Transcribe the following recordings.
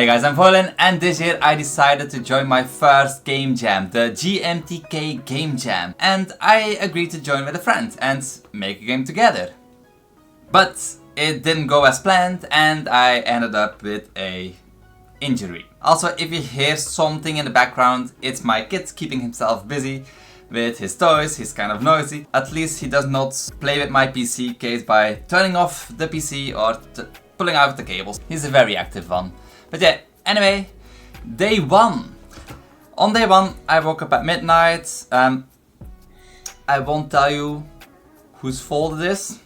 Hey guys, I'm Volen, and this year I decided to join my first game jam, the GMTK Game Jam. And I agreed to join with a friend and make a game together. But it didn't go as planned and I ended up with a injury. Also, if you hear something in the background, it's my kid keeping himself busy with his toys. He's kind of noisy. At least he does not play with my PC case by turning off the PC or pulling out the cables. He's a very active one. But yeah, anyway, day one. On day one, I woke up at midnight. I won't tell you whose fault it is.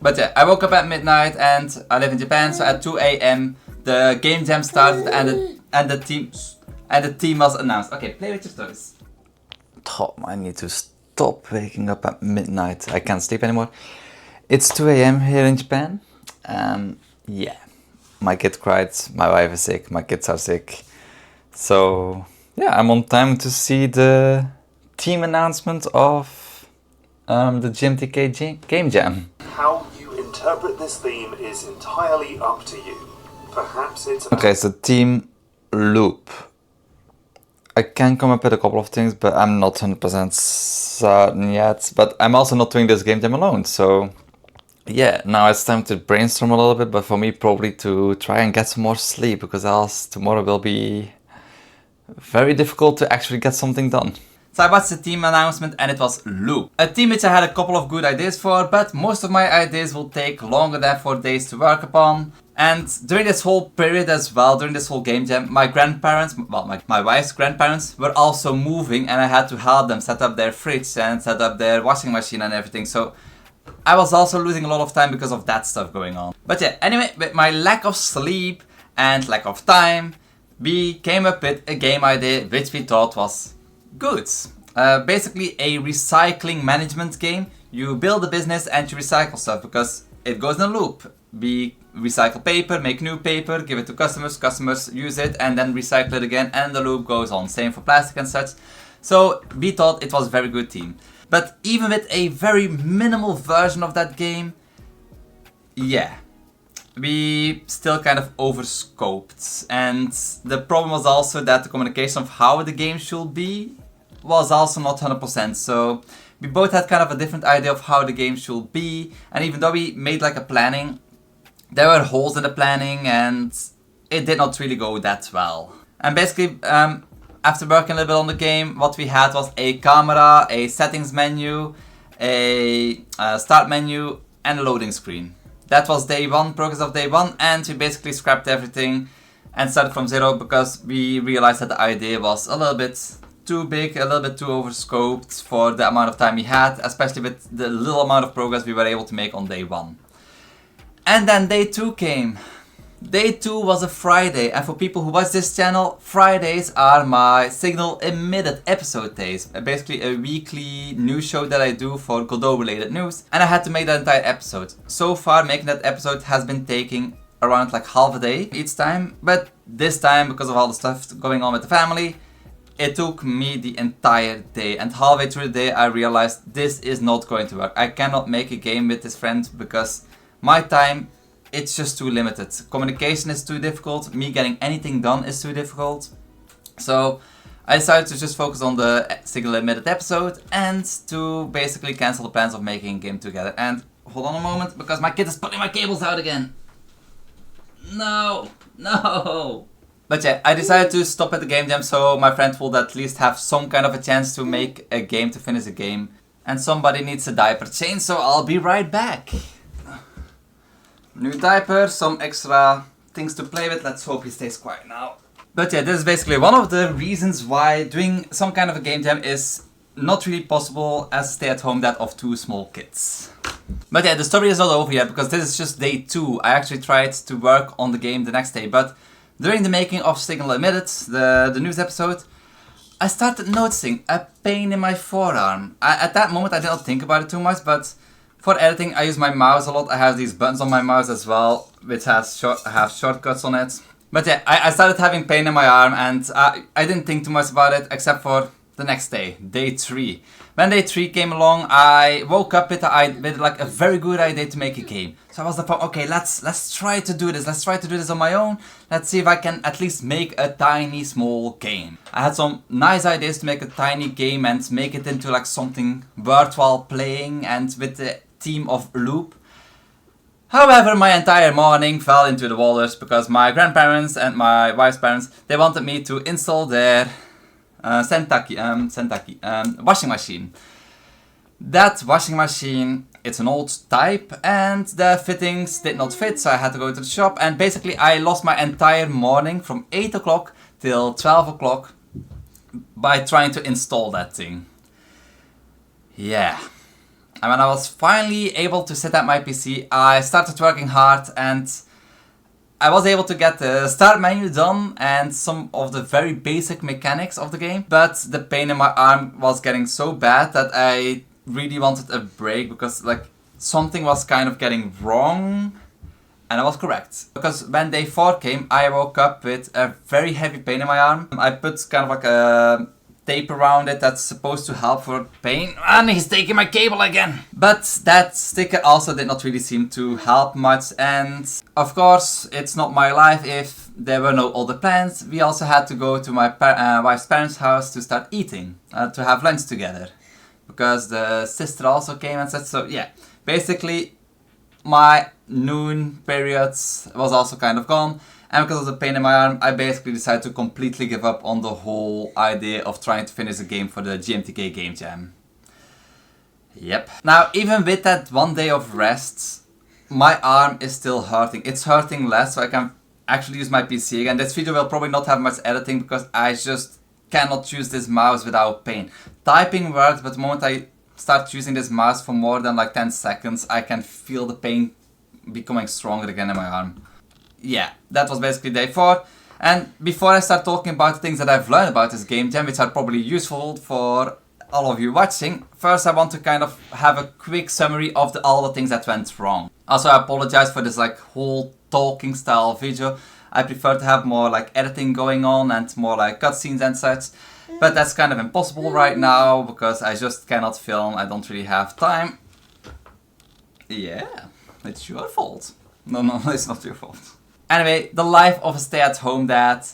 But yeah, I woke up at midnight and I live in Japan, so at 2 AM the game jam started and the team was announced. Okay, play with your toys. Tom, I need to stop waking up at midnight. I can't sleep anymore. It's 2 AM here in Japan. Yeah. My kid cried, my wife is sick, my kids are sick. So yeah, I'm on time to see the team announcement of the GMTK Game Jam. How you interpret this theme is entirely up to you. Perhaps it's... Okay, so team loop. I can come up with a couple of things, but I'm not 100% certain yet. But I'm also not doing this game jam alone, so... Yeah, now it's time to brainstorm a little bit, but for me probably to try and get some more sleep, because else tomorrow will be very difficult to actually get something done. So I watched the team announcement and it was Loop. A team which I had a couple of good ideas for, but most of my ideas will take longer than 4 days to work upon. And during this whole period as well, during this whole game jam, my grandparents, well my wife's grandparents were also moving and I had to help them set up their fridge and set up their washing machine and everything. So I was also losing a lot of time because of that stuff going on. But yeah, anyway, with my lack of sleep and lack of time, we came up with a game idea which we thought was good. Basically a recycling management game. You build a business and you recycle stuff because it goes in a loop. We recycle paper, make new paper, give it to customers, customers use it and then recycle it again and the loop goes on. Same for plastic and such. So we thought it was a very good team. But even with a very minimal version of that game, yeah, we still kind of overscoped. And the problem was also that the communication of how the game should be was also not 100%. So we both had kind of a different idea of how the game should be. And even though we made like a planning, there were holes in the planning and it did not really go that well. And basically, after working a little bit on the game, what we had was a camera, a settings menu, a start menu and a loading screen. That was day one, progress of day one, and we basically scrapped everything and started from zero because we realized that the idea was a little bit too big, a little bit too overscoped for the amount of time we had, especially with the little amount of progress we were able to make on day one. And then day two came. Day 2 was a Friday, and for people who watch this channel, Fridays are my signal emitted episode days. Basically a weekly news show that I do for Godot related news, and I had to make that entire episode. So far making that episode has been taking around like half a day each time, but this time because of all the stuff going on with the family, it took me the entire day, and halfway through the day I realized this is not going to work. I cannot make a game with this friend because my time, it's just too limited. Communication is too difficult, me getting anything done is too difficult. So I decided to just focus on the single emitted episode and to basically cancel the plans of making a game together. And hold on a moment, because my kid is pulling my cables out again. No. But yeah, I decided to stop at the game jam so my friend will at least have some kind of a chance to make a game, to finish a game. And somebody needs a diaper change, so I'll be right back. New diaper, some extra things to play with. Let's hope he stays quiet now. But yeah, this is basically one of the reasons why doing some kind of a game jam is not really possible as a stay-at-home dad of 2 small kids. But yeah, the story is not over yet because this is just day 2. I actually tried to work on the game the next day, but during the making of Signal Emitted, the news episode, I started noticing a pain in my forearm. At that moment I did not think about it too much, but for editing I use my mouse a lot. I have these buttons on my mouse as well, which have shortcuts on it. But yeah, I started having pain in my arm and I didn't think too much about it except for the next day, day 3. When day 3 came along, I woke up with like a very good idea to make a game. So I was like, okay, let's try to do this. Let's try to do this on my own. Let's see if I can at least make a tiny small game. I had some nice ideas to make a tiny game and make it into like something worthwhile playing and with the theme of loop. However, my entire morning fell into the waters because my grandparents and my wife's parents, they wanted me to install their washing machine. That washing machine, it's an old type and the fittings did not fit, so I had to go to the shop, and basically I lost my entire morning from 8 o'clock till 12 o'clock by trying to install that thing. Yeah. And when I was finally able to set up my PC, I started working hard and I was able to get the start menu done and some of the very basic mechanics of the game, but the pain in my arm was getting so bad that I really wanted a break because like something was kind of getting wrong, and I was correct. Because when day 4 came, I woke up with a very heavy pain in my arm. I put kind of like a tape around it that's supposed to help for pain, and he's taking my cable again. But that sticker also did not really seem to help much, and of course it's not my life if there were no other plans. We also had to go to my wife's parents' house to start eating, to have lunch together, because the sister also came and said so. Yeah, basically my noon periods was also kind of gone. And because of the pain in my arm, I basically decided to completely give up on the whole idea of trying to finish the game for the GMTK Game Jam. Yep. Now, even with that one day of rest, my arm is still hurting. It's hurting less, so I can actually use my PC again. This video will probably not have much editing because I just cannot use this mouse without pain. Typing works, but the moment I start using this mouse for more than like 10 seconds, I can feel the pain becoming stronger again in my arm. Yeah, that was basically day 4. And before I start talking about the things that I've learned about this game jam, which are probably useful for all of you watching, first I want to kind of have a quick summary of all the things that went wrong. Also, I apologize for this like whole talking style video. I prefer to have more like editing going on and more like cutscenes and such. But that's kind of impossible right now because I just cannot film. I don't really have time. Yeah, it's your fault. No, it's not your fault. Anyway, the life of a stay-at-home dad,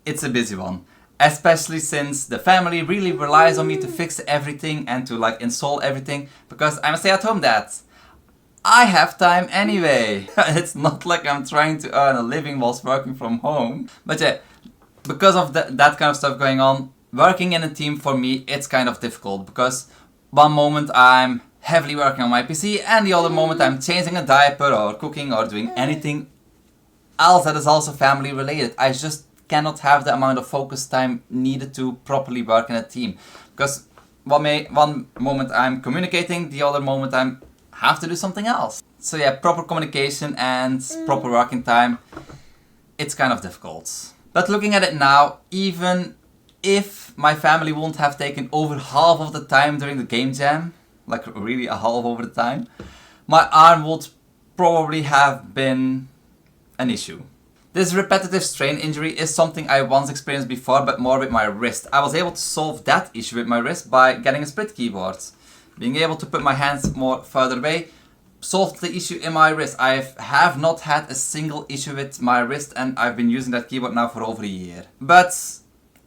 it's a busy one. Especially since the family really relies on me to fix everything and to like install everything because I'm a stay-at-home dad. I have time anyway. It's not like I'm trying to earn a living whilst working from home. But yeah, because of that kind of stuff going on, working in a team for me, it's kind of difficult because one moment I'm heavily working on my PC and the other moment I'm changing a diaper or cooking or doing anything else that is also family related. I just cannot have the amount of focus time needed to properly work in a team. Because one moment I'm communicating, the other moment I have to do something else. So yeah, proper communication and proper working time, it's kind of difficult. But looking at it now, even if my family won't have taken over half of the time during the game jam, like really a half over the time, my arm would probably have been an issue. This repetitive strain injury is something I once experienced before, but more with my wrist. I was able to solve that issue with my wrist by getting a split keyboard. Being able to put my hands more further away solved the issue in my wrist. I have not had a single issue with my wrist and I've been using that keyboard now for over a year. But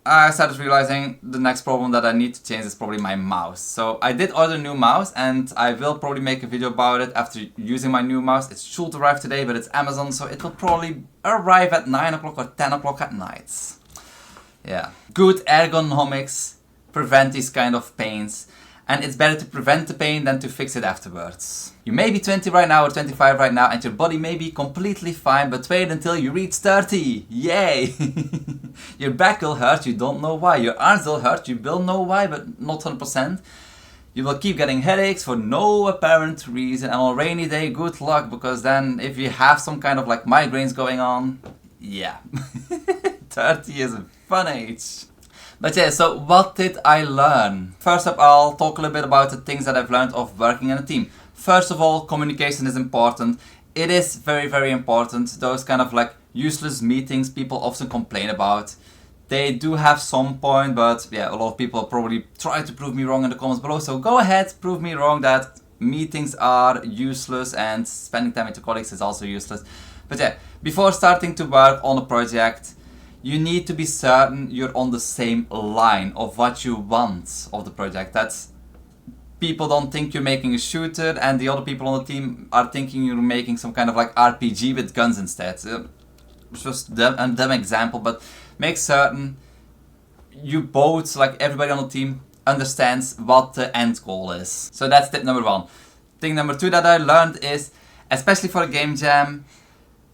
I started realizing the next problem that I need to change is probably my mouse. So I did order a new mouse and I will probably make a video about it after using my new mouse. It should arrive today, but it's Amazon, so it will probably arrive at 9 o'clock or 10 o'clock at night. Yeah. Good ergonomics prevent these kind of pains. And it's better to prevent the pain than to fix it afterwards. You may be 20 right now or 25 right now and your body may be completely fine, but wait until you reach 30. Yay! Your back will hurt, you don't know why. Your arms will hurt, you will know why, but not 100%. You will keep getting headaches for no apparent reason, and on a rainy day, good luck, because then if you have some kind of like migraines going on, yeah. 30 is a fun age. But yeah, so what did I learn? First up, I'll talk a little bit about the things that I've learned of working in a team. First of all, communication is important. It is very, very important. Those kind of like useless meetings people often complain about. They do have some point, but yeah, a lot of people probably try to prove me wrong in the comments below. So go ahead, prove me wrong that meetings are useless and spending time with your colleagues is also useless. But yeah, before starting to work on a project, you need to be certain you're on the same line of what you want of the project. That's people don't think you're making a shooter and the other people on the team are thinking you're making some kind of like RPG with guns instead. It's just a dumb example, but make certain you both, like everybody on the team, understands what the end goal is. So that's tip number 1. Thing number 2 that I learned is, especially for a game jam,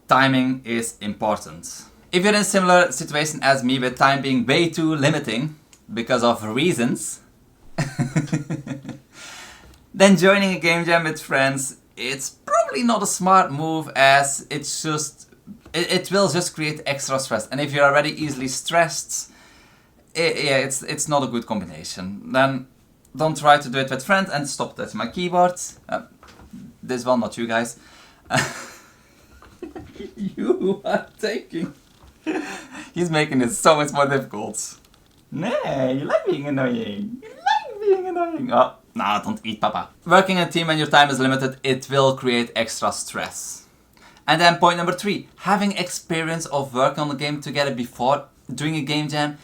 timing is important. If you're in a similar situation as me with time being way too limiting because of reasons, then joining a game jam with friends, it's probably not a smart move, as it's just it will just create extra stress. And if you're already easily stressed, it's not a good combination. Then don't try to do it with friends and stop touching my keyboard. This one, not you guys. You are taking. He's making it so much more difficult. Nah, you like being annoying. You like being annoying. Oh, nah, don't eat, papa. Working in a team when your time is limited, it will create extra stress. And then point number 3, having experience of working on the game together before doing a game jam,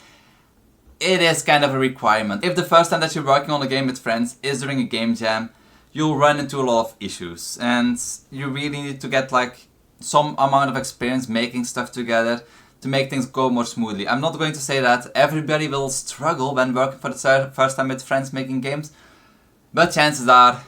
it is kind of a requirement. If the first time that you're working on a game with friends is during a game jam, you'll run into a lot of issues. And you really need to get like some amount of experience making stuff together to make things go more smoothly. I'm not going to say that everybody will struggle when working for the first time with friends making games, but chances are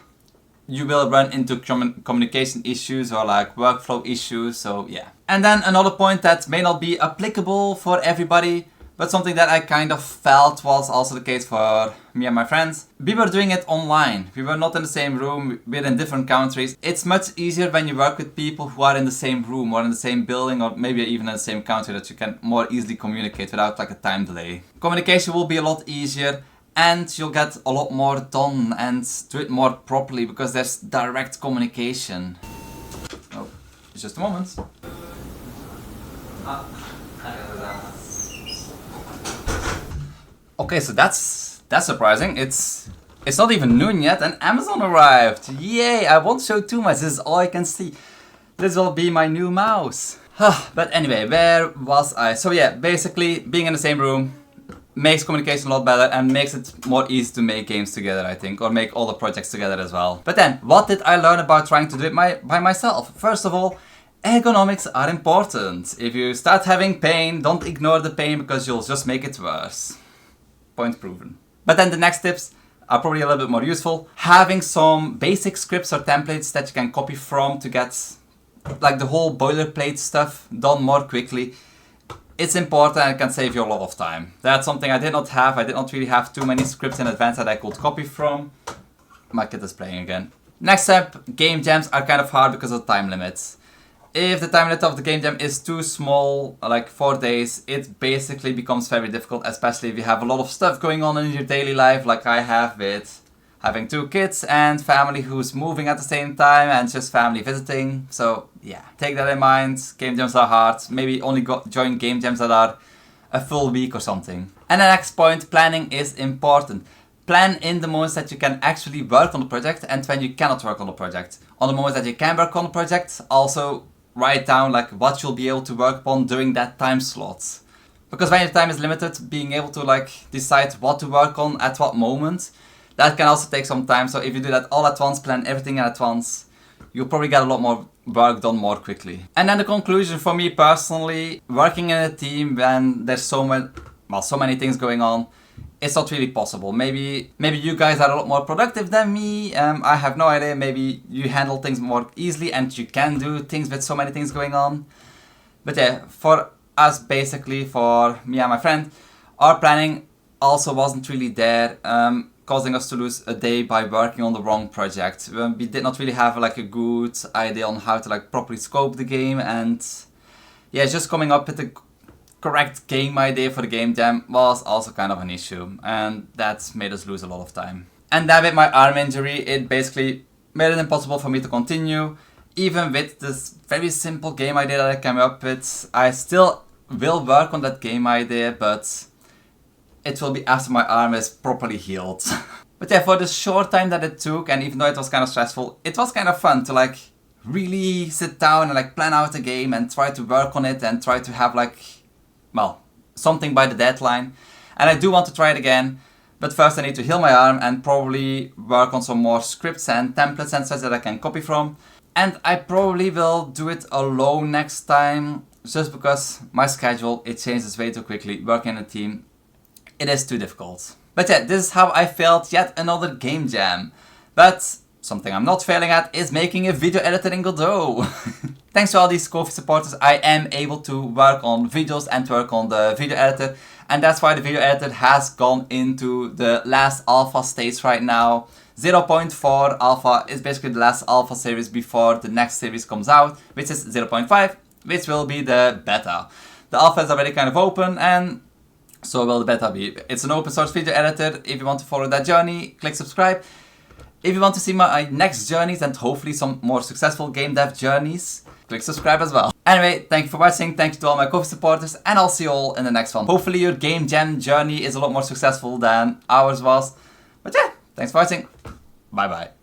you will run into communication issues or like workflow issues, so yeah. And then another point that may not be applicable for everybody, but something that I kind of felt was also the case for me and my friends. We were doing it online. We were not in the same room, we're in different countries. It's much easier when you work with people who are in the same room or in the same building or maybe even in the same country, that you can more easily communicate without like a time delay. Communication will be a lot easier, and you'll get a lot more done and do it more properly because there's direct communication. Oh, just a moment. Okay, so that's surprising. It's not even noon yet and Amazon arrived. Yay, I won't show too much, this is all I can see. This will be my new mouse. But anyway, where was I? So yeah, basically being in the same room makes communication a lot better and makes it more easy to make games together, I think, or make all the projects together as well. But then, what did I learn about trying to do it by myself? First of all, ergonomics are important. If you start having pain, don't ignore the pain because you'll just make it worse. Point proven. But then the next tips are probably a little bit more useful. Having some basic scripts or templates that you can copy from to get like the whole boilerplate stuff done more quickly. It's important and it can save you a lot of time. That's something I did not have. I did not really have too many scripts in advance that I could copy from. My kid is playing again. Next up, game jams are kind of hard because of time limits. If the time limit of the game jam is too small, like 4 days, it basically becomes very difficult, especially if you have a lot of stuff going on in your daily life, like I have with having 2 kids and family who's moving at the same time and just family visiting. So yeah, take that in mind. Game jams are hard. Maybe only join game jams that are a full week or something. And the next point, planning is important. Plan in the moments that you can actually work on the project and when you cannot work on the project. On the moments that you can work on the project, also write down like what you'll be able to work upon during that time slot. Because when your time is limited, being able to like decide what to work on at what moment, that can also take some time. So if you do that all at once, plan everything at once, you'll probably get a lot more work done more quickly. And then the conclusion for me personally, working in a team when there's so many things going on, it's not really possible. Maybe you guys are a lot more productive than me. I have no idea. Maybe you handle things more easily and you can do things with so many things going on. But yeah, for us, basically, for me and my friend, our planning also wasn't really there, causing us to lose a day by working on the wrong project. We did not really have like a good idea on how to like properly scope the game, and yeah, just coming up with the correct game idea for the game jam was also kind of an issue, and that made us lose a lot of time. And then with my arm injury, it basically made it impossible for me to continue. Even with this very simple game idea that I came up with, I still will work on that game idea, but it will be after my arm is properly healed. But yeah, for the short time that it took, and even though it was kind of stressful, it was kind of fun to like really sit down and like plan out a game and try to work on it and try to have like, well, something by the deadline. And I do want to try it again, but first I need to heal my arm and probably work on some more scripts and templates and such that I can copy from. And I probably will do it alone next time, just because my schedule, it changes way too quickly. Working in a team, it is too difficult. But yeah, this is how I failed yet another game jam. But something I'm not failing at is making a video editor in Godot. Thanks to all these Ko-fi supporters, I am able to work on videos and work on the video editor. And that's why the video editor has gone into the last alpha stage right now. 0.4 alpha is basically the last alpha series before the next series comes out, which is 0.5, which will be the beta. The alpha is already kind of open, and so will the beta be. It's an open source video editor. If you want to follow that journey, click subscribe. If you want to see my next journeys and hopefully some more successful game dev journeys, click subscribe as well. Anyway, thank you for watching, thank you to all my Ko-fi supporters, and I'll see you all in the next one. Hopefully your game jam journey is a lot more successful than ours was. But yeah, thanks for watching. Bye bye.